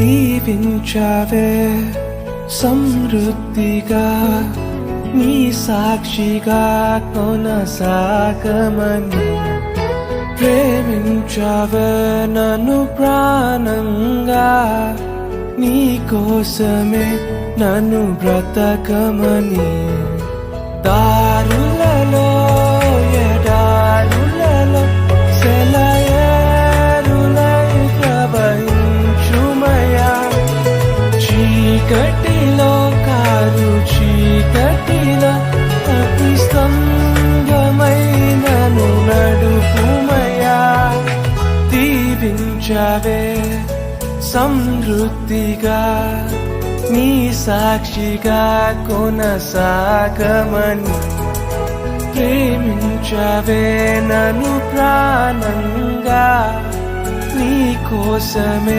దీవించావే సమృద్ధిగా నీ సాక్షిగా కొనసాగమని ప్రేమించావే నన్ను ప్రాణంగా నీ కోసమే నన్ను బ్రతకమని దారులలో ఎడారులలో సెలయేరులై ప్రవహించుమయా చీకటిలో కారు చీకటిలో అతి స్తంభమైనను నడుపుమయా దీవించావే సమృద్ధిగా నీ సాక్షిగా కొనసాగమని ప్రేమించవే నన్ను ప్రాణంగా నీ కోసమే